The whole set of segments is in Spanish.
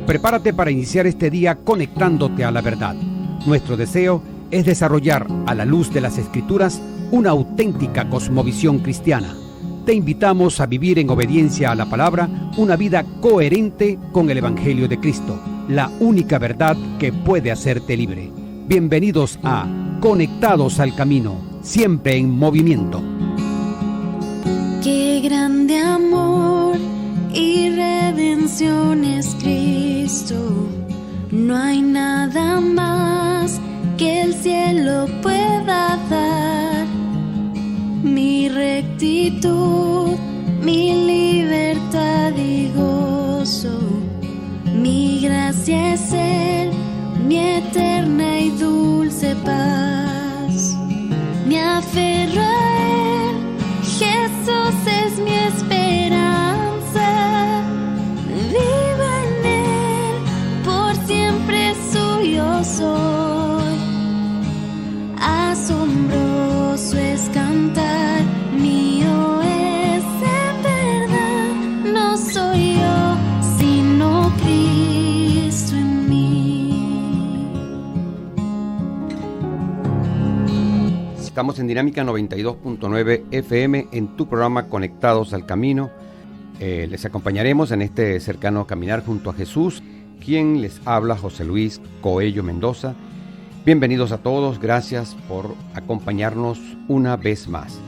Prepárate para iniciar este día conectándote a la verdad. Nuestro deseo es desarrollar, a la luz de las Escrituras, una auténtica cosmovisión cristiana. Te invitamos a vivir en obediencia a la palabra una vida coherente con el Evangelio de Cristo, la única verdad que puede hacerte libre. Bienvenidos a Conectados al Camino, siempre en movimiento. Qué grande amor y redención es Cristo. No hay nada más que el cielo pueda dar. Mi rectitud, mi libertad y gozo, mi gracia es Él, mi eterna y dulce paz. Me aferro a Él, Jesús es mi esperanza. Vivo en Él, por siempre suyo soy. Asombroso es cantar, mío es en verdad. No soy yo, sino Cristo en mí. Estamos en Dinámica 92.9 FM en tu programa Conectados al Camino. Les acompañaremos en este cercano caminar junto a Jesús, quien les habla, José Luis Coello Mendoza. Bienvenidos a todos, gracias por acompañarnos una vez más.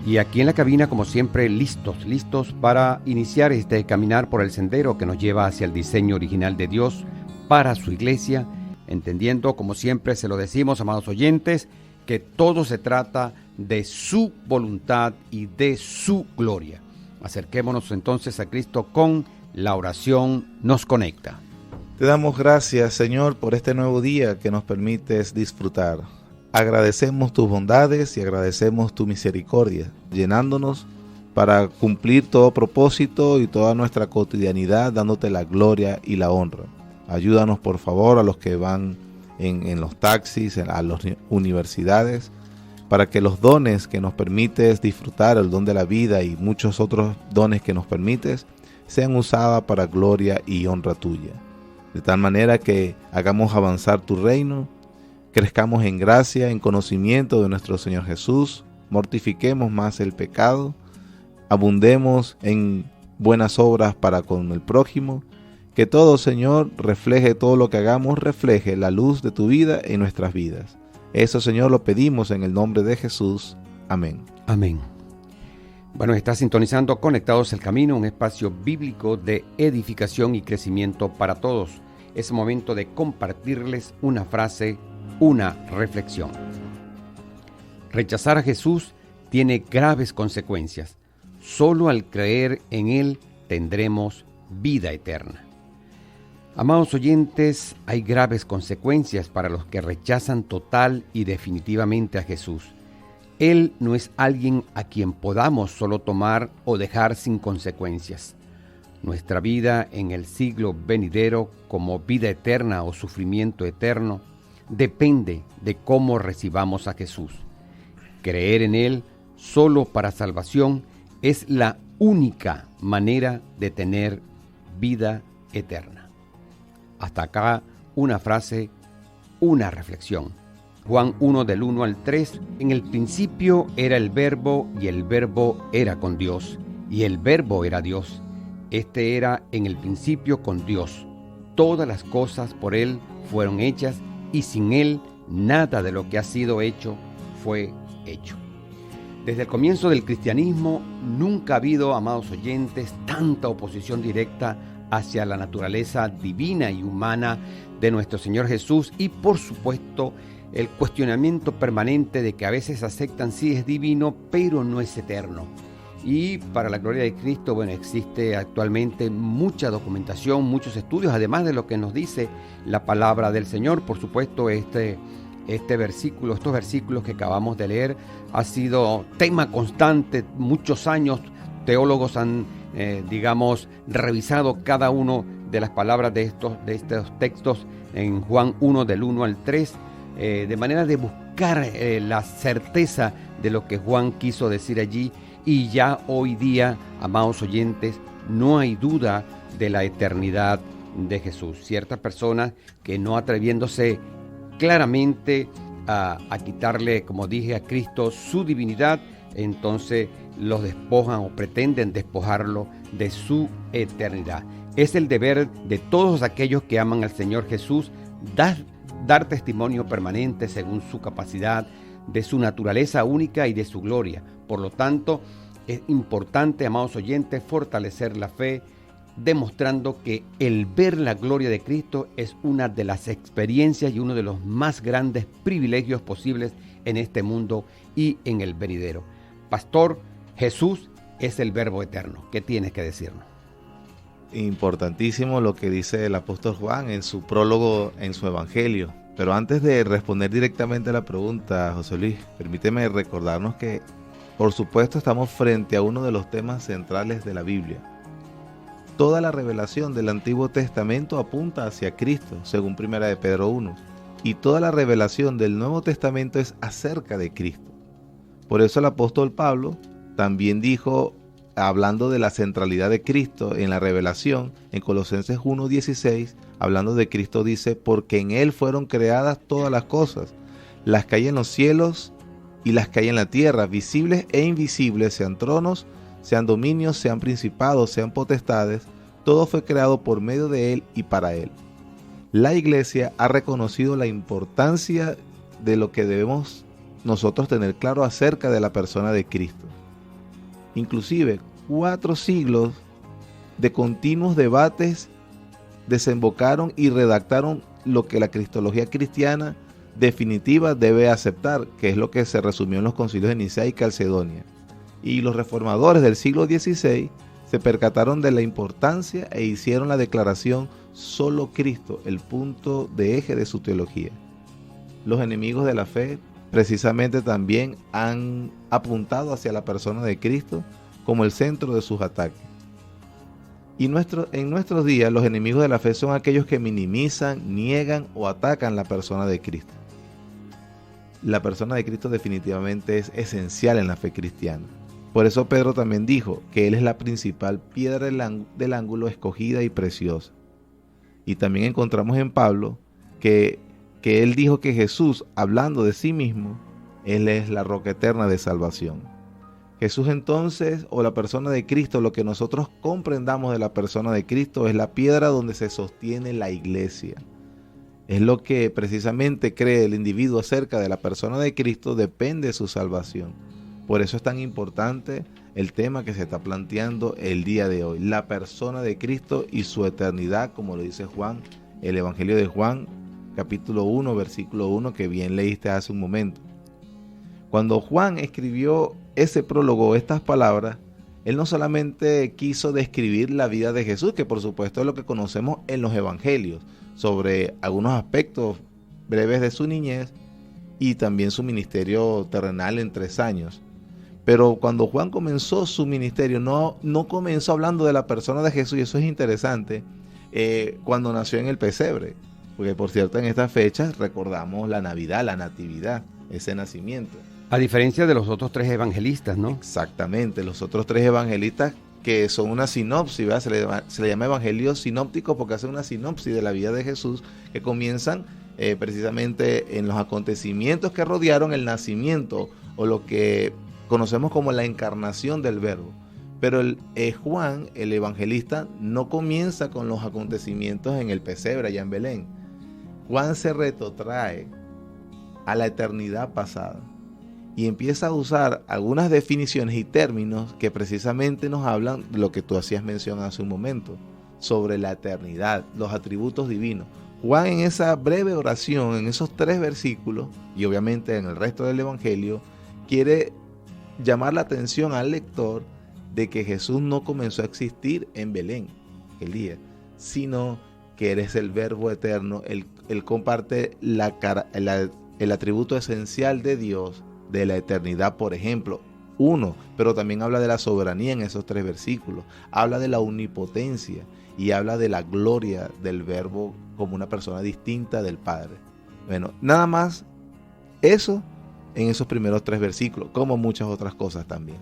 Y aquí en la cabina, como siempre, listos para iniciar este caminar por el sendero que nos lleva hacia el diseño original de Dios para su iglesia, entendiendo, como siempre se lo decimos, amados oyentes, que todo se trata de su voluntad y de su gloria. Acerquémonos entonces a Cristo con la oración nos conecta. Te damos gracias, Señor, por este nuevo día que nos permites disfrutar. Agradecemos tus bondades y agradecemos tu misericordia, llenándonos para cumplir todo propósito y toda nuestra cotidianidad, dándote la gloria y la honra. Ayúdanos, por favor, a los que van en los taxis, a las universidades, para que los dones que nos permites disfrutar, el don de la vida y muchos otros dones que nos permites, sean usados para gloria y honra tuya. De tal manera que hagamos avanzar tu reino, crezcamos en gracia, en conocimiento de nuestro Señor Jesús, mortifiquemos más el pecado, abundemos en buenas obras para con el prójimo, que todo, Señor, refleje todo lo que hagamos, refleje la luz de tu vida en nuestras vidas. Eso, Señor, lo pedimos en el nombre de Jesús. Amén. Amén. Bueno, está sintonizando Conectados al Camino, un espacio bíblico de edificación y crecimiento para todos. Es momento de compartirles una frase, una reflexión. Rechazar a Jesús tiene graves consecuencias. Solo al creer en Él tendremos vida eterna. Amados oyentes, hay graves consecuencias para los que rechazan total y definitivamente a Jesús. Él no es alguien a quien podamos solo tomar o dejar sin consecuencias. Nuestra vida en el siglo venidero, como vida eterna o sufrimiento eterno, depende de cómo recibamos a Jesús. Creer en Él solo para salvación es la única manera de tener vida eterna. Hasta acá una frase, una reflexión. Juan 1 del 1 al 3, en el principio era el Verbo y el Verbo era con Dios y el Verbo era Dios. Este era en el principio con Dios. Todas las cosas por Él fueron hechas y sin Él nada de lo que ha sido hecho fue hecho. Desde el comienzo del cristianismo nunca ha habido, amados oyentes, tanta oposición directa hacia la naturaleza divina y humana de nuestro Señor Jesús y, por supuesto, el cuestionamiento permanente de que a veces aceptan sí es divino, pero no es eterno. Y para la gloria de Cristo, bueno, existe actualmente mucha documentación, muchos estudios, además de lo que nos dice la palabra del Señor. Por supuesto, estos versículos que acabamos de leer ha sido tema constante. Muchos años teólogos han, revisado cada uno de las palabras de estos textos en Juan 1 del 1 al 3, de manera de buscar la certeza de lo que Juan quiso decir allí. Y ya hoy día, amados oyentes, no hay duda de la eternidad de Jesús. Ciertas personas que no atreviéndose claramente a quitarle, como dije, a Cristo su divinidad, entonces los despojan o pretenden despojarlo de su eternidad. Es el deber de todos aquellos que aman al Señor Jesús dar testimonio permanente según su capacidad, de su naturaleza única y de su gloria. Por lo tanto, es importante, amados oyentes, fortalecer la fe, demostrando que el ver la gloria de Cristo es una de las experiencias y uno de los más grandes privilegios posibles en este mundo y en el venidero. Pastor, Jesús es el Verbo eterno. ¿Qué tienes que decirnos? Importantísimo lo que dice el apóstol Juan en su prólogo en su evangelio. Pero antes de responder directamente a la pregunta, José Luis, permíteme recordarnos que, por supuesto, estamos frente a uno de los temas centrales de la Biblia. Toda la revelación del Antiguo Testamento apunta hacia Cristo, según 1 de Pedro 1, y toda la revelación del Nuevo Testamento es acerca de Cristo. Por eso el apóstol Pablo también dijo, hablando de la centralidad de Cristo en la revelación, en Colosenses 1:16, hablando de Cristo, dice: porque en Él fueron creadas todas las cosas, las que hay en los cielos y las que hay en la tierra, visibles e invisibles, sean tronos, sean dominios, sean principados, sean potestades, todo fue creado por medio de Él y para Él. La Iglesia ha reconocido la importancia de lo que debemos nosotros tener claro acerca de la persona de Cristo. Inclusive 4 siglos de continuos debates desembocaron y redactaron lo que la cristología cristiana definitiva debe aceptar, que es lo que se resumió en los concilios de Nicea y Calcedonia. Y los reformadores del siglo XVI se percataron de la importancia e hicieron la declaración: solo Cristo, el punto de eje de su teología. Los enemigos de la fe precisamente también han apuntado hacia la persona de Cristo como el centro de sus ataques. Y en nuestros días los enemigos de la fe son aquellos que minimizan, niegan o atacan la persona de Cristo. La persona de Cristo definitivamente es esencial en la fe cristiana. Por eso Pedro también dijo que Él es la principal piedra del ángulo, escogida y preciosa. Y también encontramos en Pablo que Él dijo que Jesús, hablando de sí mismo, Él es la roca eterna de salvación. Jesús entonces, o la persona de Cristo, lo que nosotros comprendamos de la persona de Cristo, es la piedra donde se sostiene la iglesia. Es lo que precisamente cree el individuo acerca de la persona de Cristo, depende de su salvación. Por eso es tan importante el tema que se está planteando el día de hoy, la persona de Cristo y su eternidad, como lo dice Juan, el Evangelio de Juan, capítulo 1, versículo 1, que bien leíste hace un momento. Cuando Juan escribió ese prólogo, estas palabras, él no solamente quiso describir la vida de Jesús, que por supuesto es lo que conocemos en los evangelios, sobre algunos aspectos breves de su niñez y también su ministerio terrenal en 3 años. Pero cuando Juan comenzó su ministerio, no comenzó hablando de la persona de Jesús, y eso es interesante, cuando nació en el pesebre. Porque por cierto, en estas fechas recordamos la Navidad, la Natividad, ese nacimiento. A diferencia de los otros 3 evangelistas, ¿no? Exactamente, los otros 3 evangelistas que son una sinopsis, ¿verdad? Se le llama evangelio sinóptico porque hacen una sinopsis de la vida de Jesús que comienzan precisamente en los acontecimientos que rodearon el nacimiento o lo que conocemos como la encarnación del Verbo. Pero Juan, el evangelista, no comienza con los acontecimientos en el pesebre allá en Belén. Juan se retrotrae a la eternidad pasada y empieza a usar algunas definiciones y términos que precisamente nos hablan de lo que tú hacías mención hace un momento, sobre la eternidad, los atributos divinos. Juan, en esa breve oración, en esos 3 versículos, y obviamente en el resto del evangelio, quiere llamar la atención al lector de que Jesús no comenzó a existir en Belén el día, sino que eres el Verbo eterno. Él comparte el atributo esencial de Dios, de la eternidad, por ejemplo, pero también habla de la soberanía en esos 3 versículos, habla de la omnipotencia y habla de la gloria del Verbo como una persona distinta del Padre. Bueno, nada más eso en esos primeros 3 versículos, como muchas otras cosas también.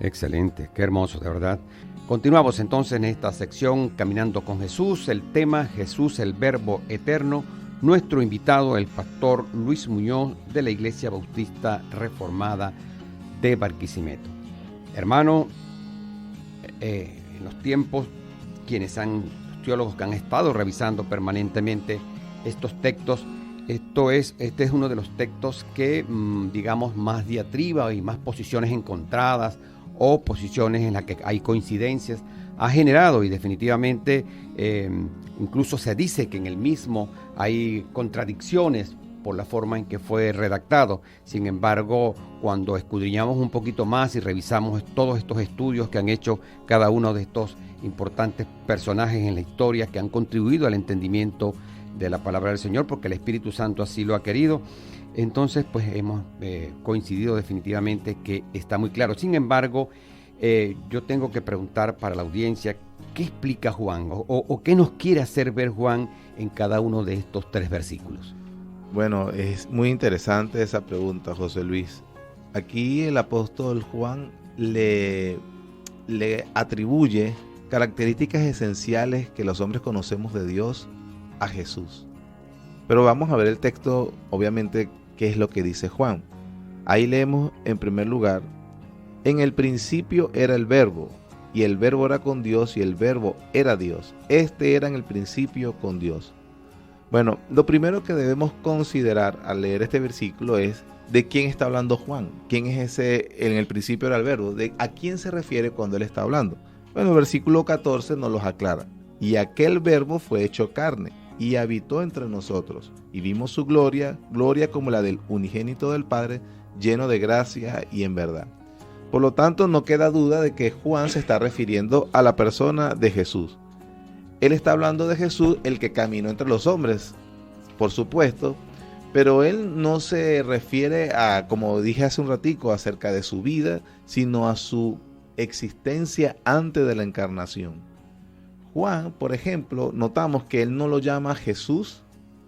Excelente, qué hermoso, de verdad. Continuamos entonces en esta sección Caminando con Jesús, el tema Jesús el Verbo Eterno. Nuestro invitado, el pastor Luis Muñoz de la Iglesia Bautista Reformada de Barquisimeto. Hermano, en los tiempos, los teólogos que han estado revisando permanentemente estos textos, este es uno de los textos que, digamos, más diatriba y más posiciones encontradas o posiciones en las que hay coincidencias ha generado, y definitivamente incluso se dice que en el mismo hay contradicciones por la forma en que fue redactado. Sin embargo, cuando escudriñamos un poquito más y revisamos todos estos estudios que han hecho cada uno de estos importantes personajes en la historia que han contribuido al entendimiento de la palabra del Señor, porque el Espíritu Santo así lo ha querido, entonces pues hemos coincidido definitivamente que está muy claro. Sin embargo, yo tengo que preguntar para la audiencia, ¿qué explica Juan o qué nos quiere hacer ver Juan en cada uno de estos 3 versículos? Bueno, es muy interesante esa pregunta, José Luis. Aquí el apóstol Juan le atribuye características esenciales que los hombres conocemos de Dios a Jesús. Pero vamos a ver el texto, obviamente, qué es lo que dice Juan. Ahí leemos en primer lugar: en el principio era el verbo, y el verbo era con Dios, y el verbo era Dios. Este era en el principio con Dios. Bueno, lo primero que debemos considerar al leer este versículo es de quién está hablando Juan. ¿Quién es ese en el principio era el verbo? ¿A quién se refiere cuando él está hablando? Bueno, el versículo 14 nos los aclara. Y aquel verbo fue hecho carne y habitó entre nosotros, y vimos su gloria, gloria como la del unigénito del Padre, lleno de gracia y en verdad. Por lo tanto, no queda duda de que Juan se está refiriendo a la persona de Jesús. Él está hablando de Jesús, el que caminó entre los hombres, por supuesto, pero él no se refiere a, como dije hace un ratico, acerca de su vida, sino a su existencia antes de la encarnación. Juan, por ejemplo, notamos que él no lo llama Jesús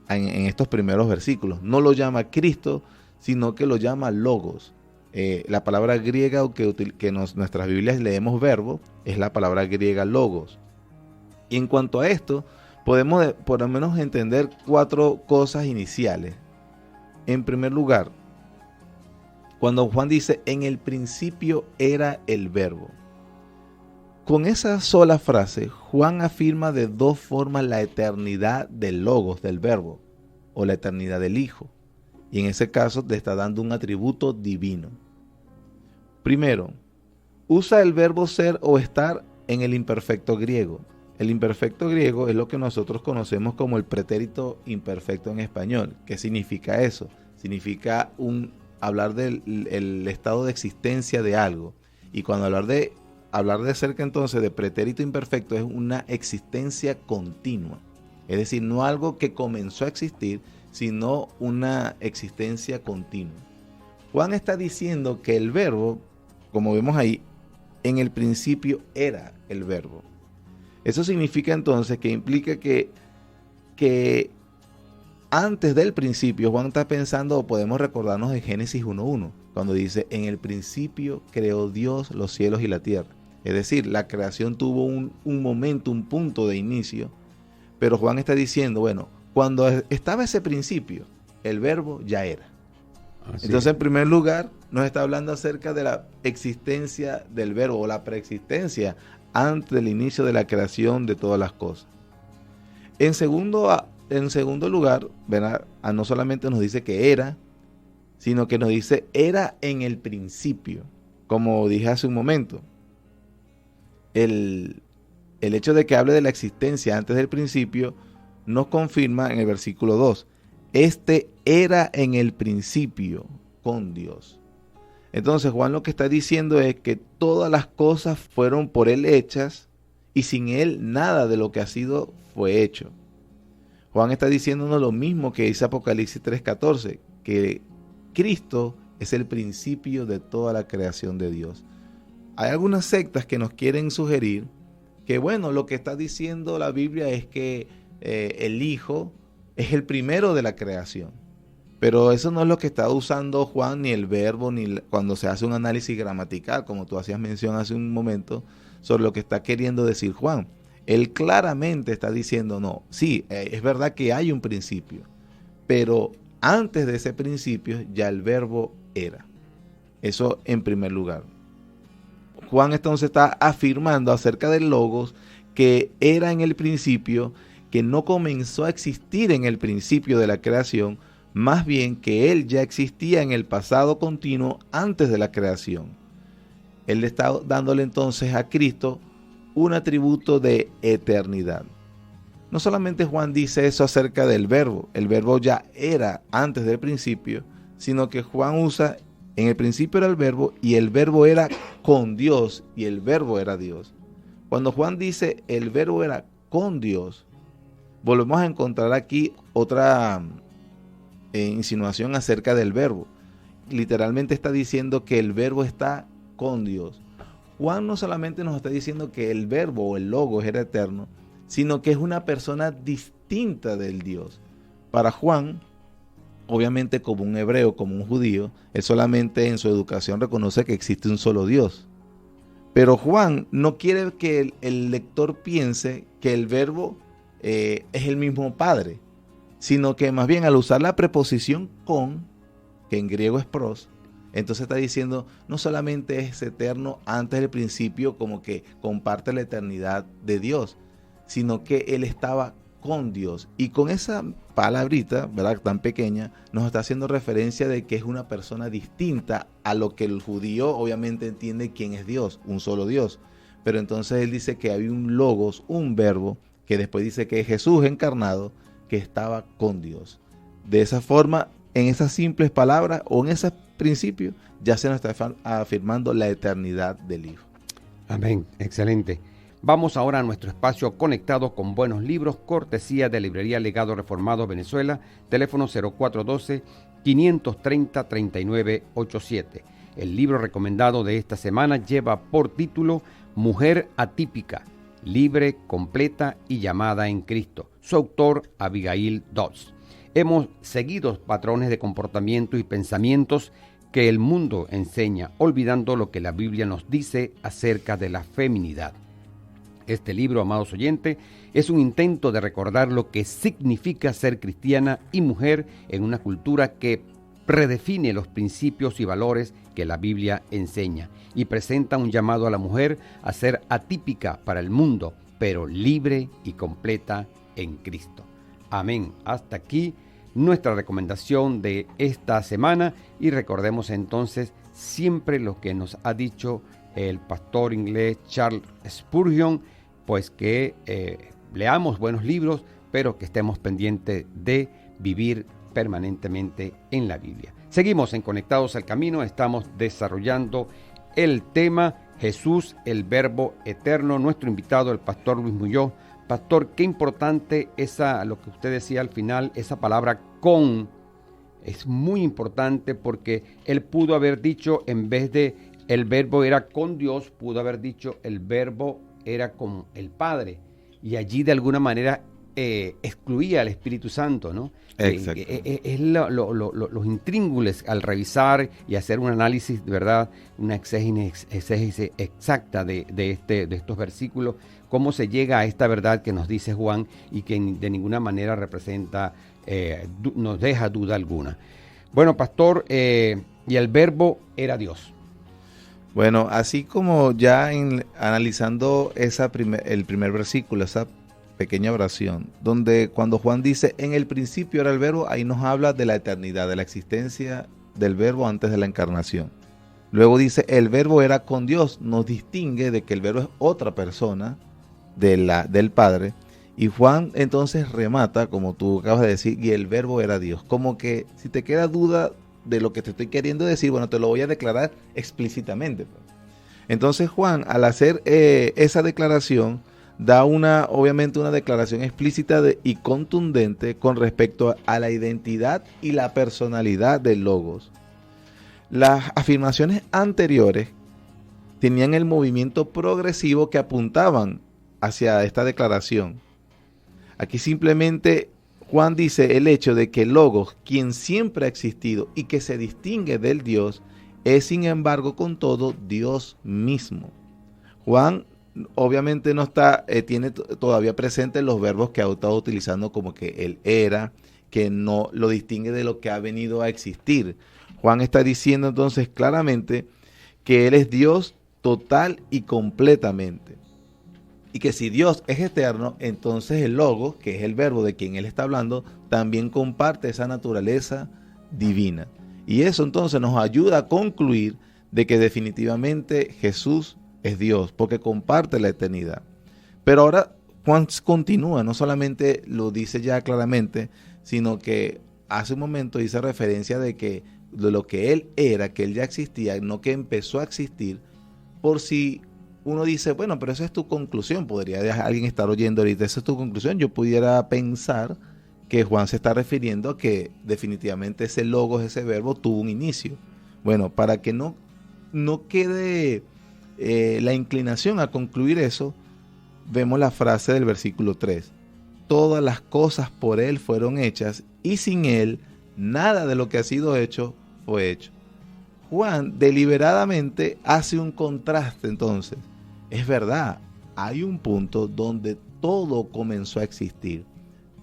en estos primeros versículos, no lo llama Cristo, sino que lo llama Logos. La palabra griega que nuestras Biblias leemos verbo, es la palabra griega Logos. Y en cuanto a esto, podemos por lo menos entender 4 cosas iniciales. En primer lugar, cuando Juan dice, en el principio era el verbo. Con esa sola frase, Juan afirma de 2 formas la eternidad del Logos, del verbo, o la eternidad del Hijo. Y en ese caso le está dando un atributo divino. Primero, usa el verbo ser o estar en el imperfecto griego. El imperfecto griego es lo que nosotros conocemos como el pretérito imperfecto en español. ¿Qué significa eso? Significa hablar del estado de existencia de algo. Y cuando hablar de cerca entonces de pretérito imperfecto es una existencia continua. Es decir, no algo que comenzó a existir, sino una existencia continua. Juan está diciendo que el verbo, como vemos ahí, en el principio era el verbo. Eso significa entonces que implica que antes del principio, Juan está pensando, o podemos recordarnos de Génesis 1:1, cuando dice, en el principio creó Dios los cielos y la tierra. Es decir, la creación tuvo un momento, un punto de inicio, pero Juan está diciendo, bueno, cuando estaba ese principio, el verbo ya era. Así entonces, en primer lugar, nos está hablando acerca de la existencia del verbo, o la preexistencia antes del inicio de la creación de todas las cosas. En segundo lugar, ¿verdad? No solamente nos dice que era, sino que nos dice era en el principio, como dije hace un momento. El hecho de que hable de la existencia antes del principio nos confirma en el versículo 2. Este era en el principio con Dios. Entonces Juan lo que está diciendo es que todas las cosas fueron por él hechas y sin él nada de lo que ha sido fue hecho. Juan está diciéndonos lo mismo que dice Apocalipsis 3:14, que Cristo es el principio de toda la creación de Dios. Hay algunas sectas que nos quieren sugerir que, bueno, lo que está diciendo la Biblia es que el Hijo es el primero de la creación. Pero eso no es lo que está usando Juan, ni el verbo, ni cuando se hace un análisis gramatical, como tú hacías mención hace un momento, sobre lo que está queriendo decir Juan. Él claramente está diciendo, no, sí, es verdad que hay un principio, pero antes de ese principio ya el verbo era. Eso en primer lugar. Juan entonces está afirmando acerca del Logos que era en el principio, que no comenzó a existir en el principio de la creación, más bien que él ya existía en el pasado continuo antes de la creación. Él está dándole entonces a Cristo un atributo de eternidad. No solamente Juan dice eso acerca del verbo, el verbo ya era antes del principio, sino que Juan usa, en el principio era el verbo y el verbo era con Dios y el verbo era Dios. Cuando Juan dice el verbo era con Dios, volvemos a encontrar aquí otra insinuación acerca del verbo. Literalmente está diciendo que el verbo está con Dios. Juan no solamente nos está diciendo que el verbo o el logos era eterno, sino que es una persona distinta del Dios. Para Juan, obviamente como un hebreo, como un judío, él solamente en su educación reconoce que existe un solo Dios. Pero Juan no quiere que el lector piense que el verbo es el mismo Padre, sino que más bien al usar la preposición con, que en griego es pros, entonces está diciendo no solamente es eterno antes del principio, como que comparte la eternidad de Dios, sino que él estaba con Dios. Y con esa palabrita, ¿verdad?, tan pequeña, nos está haciendo referencia de que es una persona distinta a lo que el judío obviamente entiende quién es Dios, un solo Dios. Pero entonces él dice que había un logos, un verbo, que después dice que es Jesús encarnado, que estaba con Dios. De esa forma, en esas simples palabras o en ese principio, ya se nos está afirmando la eternidad del Hijo. Amén, excelente. Vamos ahora a nuestro espacio conectado con buenos libros, cortesía de Librería Legado Reformado Venezuela, teléfono 0412-530-3987. El libro recomendado de esta semana lleva por título Mujer Atípica, libre, completa y llamada en Cristo. Su autor, Abigail Dodds. Hemos seguido patrones de comportamiento y pensamientos que el mundo enseña, olvidando lo que la Biblia nos dice acerca de la feminidad. Este libro, amados oyentes, es un intento de recordar lo que significa ser cristiana y mujer en una cultura que redefine los principios y valores que la Biblia enseña y presenta un llamado a la mujer a ser atípica para el mundo, pero libre y completa en Cristo. Amén. Hasta aquí nuestra recomendación de esta semana y recordemos entonces siempre lo que nos ha dicho el pastor inglés Charles Spurgeon, pues que leamos buenos libros, pero que estemos pendientes de vivir permanentemente en la Biblia. Seguimos en Conectados al Camino, estamos desarrollando el tema Jesús, el Verbo Eterno. Nuestro invitado, el pastor Luis Muñoz. Pastor, qué importante lo que usted decía al final, esa palabra con, es muy importante porque él pudo haber dicho, en vez de el verbo era con Dios, pudo haber dicho el verbo era con el Padre, y allí de alguna manera excluía al Espíritu Santo, ¿no? Exacto. Es los intríngules al revisar y hacer un análisis, de verdad, una exégesis exacta de estos versículos, cómo se llega a esta verdad que nos dice Juan y que de ninguna manera representa, nos deja duda alguna. Bueno, pastor, y el verbo era Dios. Bueno, así como ya analizando el primer versículo, esa pequeña oración, donde cuando Juan dice, en el principio era el verbo, ahí nos habla de la eternidad, de la existencia del verbo antes de la encarnación. Luego dice, el verbo era con Dios, nos distingue de que el verbo es otra persona del Padre. Y Juan entonces remata, como tú acabas de decir, y el verbo era Dios. Como que si te queda duda de lo que te estoy queriendo decir, bueno, te lo voy a declarar explícitamente. Entonces Juan, al hacer esa declaración, da obviamente una declaración explícita y contundente con respecto a la identidad y la personalidad del Logos. Las afirmaciones anteriores tenían el movimiento progresivo que apuntaban hacia esta declaración. Aquí simplemente Juan dice el hecho de que el Logos, quien siempre ha existido y que se distingue del Dios, es sin embargo con todo Dios mismo. Juan obviamente no está, tiene todavía presente los verbos que ha estado utilizando, como que él era, que no lo distingue de lo que ha venido a existir. Juan está diciendo entonces claramente que él es Dios total y completamente. Y que si Dios es eterno, entonces el Logos, que es el verbo de quien él está hablando, también comparte esa naturaleza divina. Y eso entonces nos ayuda a concluir de que definitivamente Jesús es Dios, porque comparte la eternidad. Pero ahora Juan continúa, no solamente lo dice ya claramente, sino que hace un momento dice referencia de lo que él era, que él ya existía, no que empezó a existir. Por si uno dice, bueno, pero esa es tu conclusión, podría alguien estar oyendo ahorita, esa es tu conclusión, yo pudiera pensar que Juan se está refiriendo a que definitivamente ese logos, ese verbo tuvo un inicio. Bueno, para que no quede la inclinación a concluir eso, vemos la frase del versículo 3. Todas las cosas por él fueron hechas y sin él nada de lo que ha sido hecho fue hecho. Juan deliberadamente hace un contraste entonces. Es verdad, hay un punto donde todo comenzó a existir.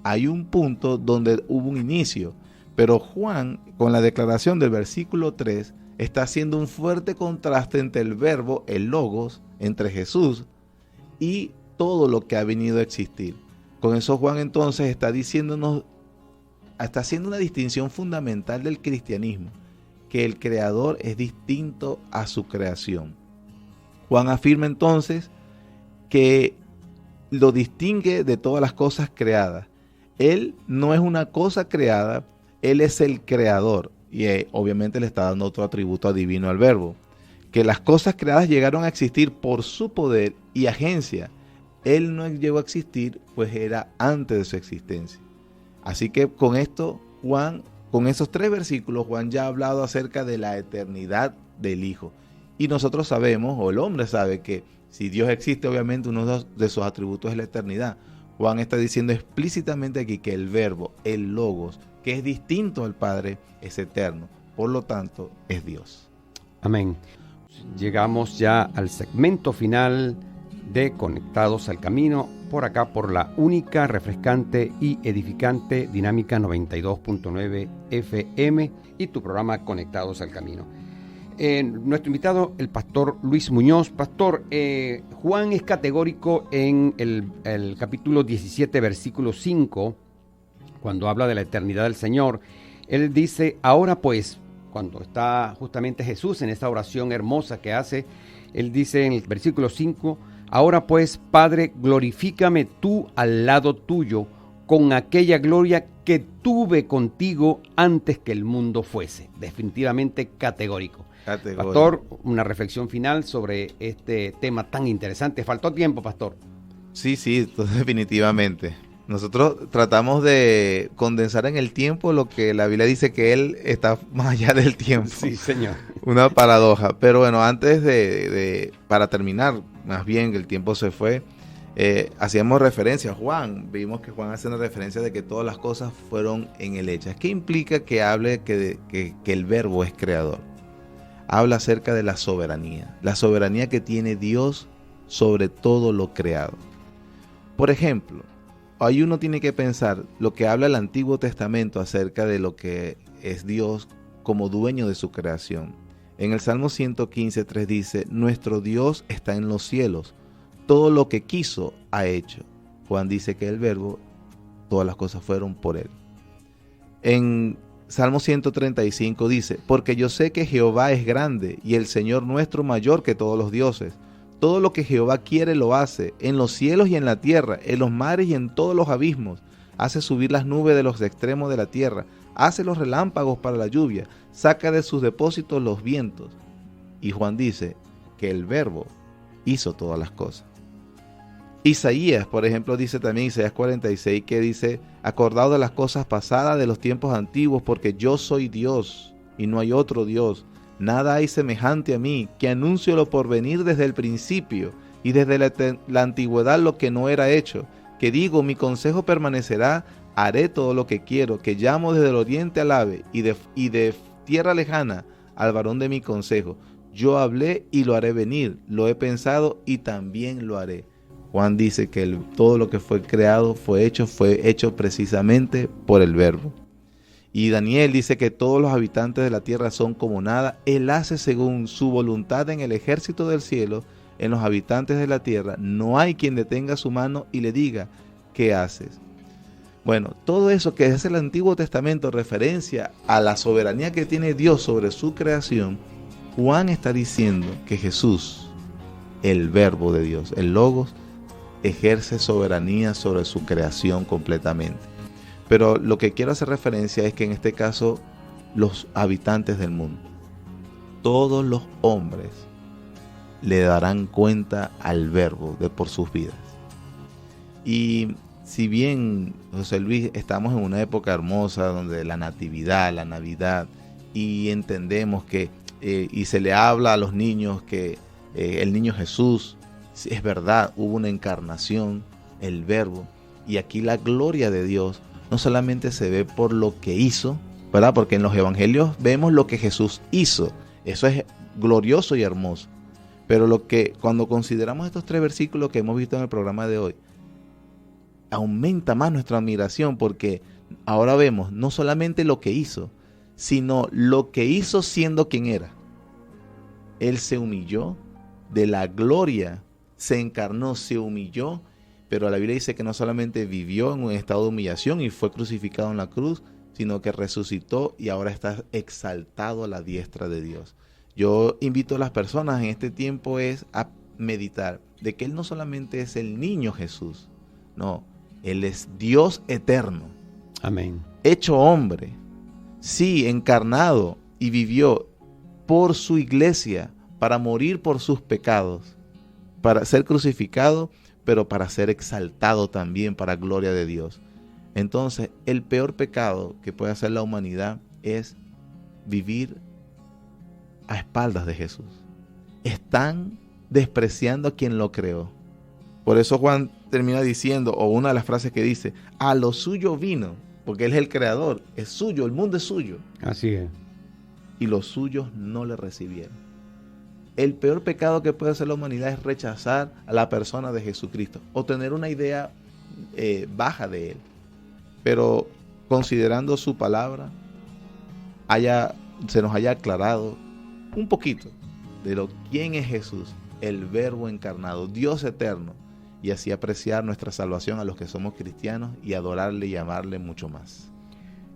Hay un punto donde hubo un inicio. Pero Juan, con la declaración del versículo 3, está haciendo un fuerte contraste entre el verbo, el logos, entre Jesús y todo lo que ha venido a existir. Con eso Juan entonces está diciéndonos, está haciendo una distinción fundamental del cristianismo, que el creador es distinto a su creación. Juan afirma entonces que lo distingue de todas las cosas creadas. Él no es una cosa creada, él es el creador. Y obviamente le está dando otro atributo divino al verbo. Que las cosas creadas llegaron a existir por su poder y agencia. Él no llegó a existir, pues era antes de su existencia. Así que con esto, Juan, con esos 3 versículos, Juan ya ha hablado acerca de la eternidad del Hijo. Y nosotros sabemos, o el hombre sabe, que si Dios existe, obviamente uno de sus atributos es la eternidad. Juan está diciendo explícitamente aquí que el verbo, el logos, que es distinto al Padre, es eterno. Por lo tanto, es Dios. Amén. Llegamos ya al segmento final de Conectados al Camino, por acá por la única, refrescante y edificante Dinámica 92.9 FM y tu programa Conectados al Camino. Nuestro invitado, el pastor Luis Muñoz. Pastor, Juan es categórico en el capítulo 17, versículo 5, cuando habla de la eternidad del Señor. Él dice, ahora pues, cuando está justamente Jesús en esta oración hermosa que hace, él dice en el versículo 5, ahora pues, Padre, glorifícame tú al lado tuyo con aquella gloria que tuve contigo antes que el mundo fuese. Definitivamente categórico. Pastor, una reflexión final sobre este tema tan interesante. ¿Faltó tiempo, pastor? Sí, definitivamente. Nosotros tratamos de condensar en el tiempo lo que la Biblia dice que Él está más allá del tiempo. Sí, Señor. Una paradoja. Pero bueno, antes para terminar, más bien que el tiempo se fue, hacíamos referencia a Juan. Vimos que Juan hace una referencia de que todas las cosas fueron en Él hechas. ¿Qué implica que hable que el verbo es creador? Habla acerca de la soberanía que tiene Dios sobre todo lo creado. Por ejemplo, ahí uno tiene que pensar lo que habla el Antiguo Testamento acerca de lo que es Dios como dueño de su creación. En el Salmo 115:3 dice, nuestro Dios está en los cielos, todo lo que quiso ha hecho. Juan dice que el verbo, todas las cosas fueron por él. En Salmo 135 dice, porque yo sé que Jehová es grande y el Señor nuestro mayor que todos los dioses. Todo lo que Jehová quiere lo hace, en los cielos y en la tierra, en los mares y en todos los abismos. Hace subir las nubes de los extremos de la tierra, hace los relámpagos para la lluvia, saca de sus depósitos los vientos. Y Juan dice que el verbo hizo todas las cosas. Isaías, por ejemplo, dice también, Isaías 46, que dice, acordado de las cosas pasadas de los tiempos antiguos, porque yo soy Dios y no hay otro Dios. Nada hay semejante a mí, que anuncio lo por venir desde el principio y desde la antigüedad lo que no era hecho, que digo, mi consejo permanecerá, haré todo lo que quiero, que llamo desde el oriente al ave y de tierra lejana al varón de mi consejo. Yo hablé y lo haré venir, lo he pensado y también lo haré. Juan dice que todo lo que fue creado fue hecho precisamente por el Verbo. Y Daniel dice que todos los habitantes de la tierra son como nada. Él hace según su voluntad en el ejército del cielo, en los habitantes de la tierra. No hay quien detenga su mano y le diga, ¿qué haces? Bueno, todo eso que es el Antiguo Testamento, referencia a la soberanía que tiene Dios sobre su creación, Juan está diciendo que Jesús, el Verbo de Dios, el Logos, ejerce soberanía sobre su creación completamente. Pero lo que quiero hacer referencia es que en este caso los habitantes del mundo, todos los hombres le darán cuenta al Verbo por sus vidas. Y si bien, José Luis, estamos en una época hermosa donde la natividad, la Navidad, y entendemos que, y se le habla a los niños que el niño Jesús, es verdad, hubo una encarnación, el Verbo, y aquí la gloria de Dios no solamente se ve por lo que hizo, ¿verdad? Porque en los evangelios vemos lo que Jesús hizo, eso es glorioso y hermoso, pero cuando consideramos estos 3 versículos que hemos visto en el programa de hoy, aumenta más nuestra admiración, porque ahora vemos no solamente lo que hizo, sino lo que hizo siendo quien era. Él se humilló, de la gloria se encarnó, se humilló, pero la Biblia dice que no solamente vivió en un estado de humillación y fue crucificado en la cruz, sino que resucitó y ahora está exaltado a la diestra de Dios. Yo invito a las personas en este tiempo a meditar de que Él no solamente es el niño Jesús, no, Él es Dios eterno. Amén. Hecho hombre, sí, encarnado, y vivió por su iglesia, para morir por sus pecados, para ser crucificado, pero para ser exaltado también para gloria de Dios. Entonces, el peor pecado que puede hacer la humanidad es vivir a espaldas de Jesús. Están despreciando a quien lo creó. Por eso Juan termina diciendo, o una de las frases que dice, a lo suyo vino, porque Él es el creador, es suyo, el mundo es suyo. Así es. Y los suyos no le recibieron. El peor pecado que puede hacer la humanidad es rechazar a la persona de Jesucristo o tener una idea baja de Él. Pero considerando su palabra, se nos haya aclarado un poquito de quién es Jesús, el Verbo encarnado, Dios eterno, y así apreciar nuestra salvación a los que somos cristianos y adorarle y amarle mucho más.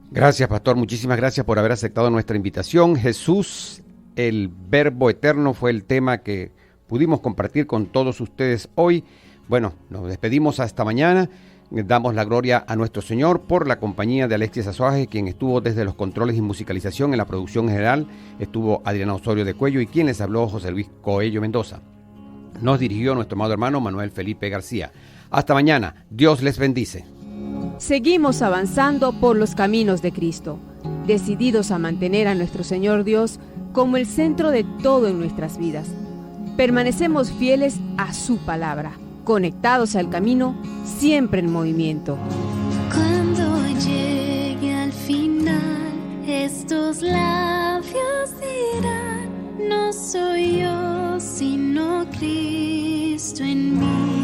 Gracias, pastor. Muchísimas gracias por haber aceptado nuestra invitación. Jesús, el Verbo eterno, fue el tema que pudimos compartir con todos ustedes hoy. Bueno, nos despedimos hasta mañana. Damos la gloria a nuestro Señor por la compañía de Alexis Azuaje, quien estuvo desde los controles y musicalización. En la producción general estuvo Adriana Osorio de Cuello y quien les habló, José Luis Coello Mendoza. Nos dirigió nuestro amado hermano Manuel Felipe García. Hasta mañana. Dios les bendice. Seguimos avanzando por los caminos de Cristo, decididos a mantener a nuestro Señor Dios como el centro de todo en nuestras vidas. Permanecemos fieles a su palabra, conectados al camino, siempre en movimiento. Cuando llegue al final, estos labios dirán, no soy yo, sino Cristo en mí.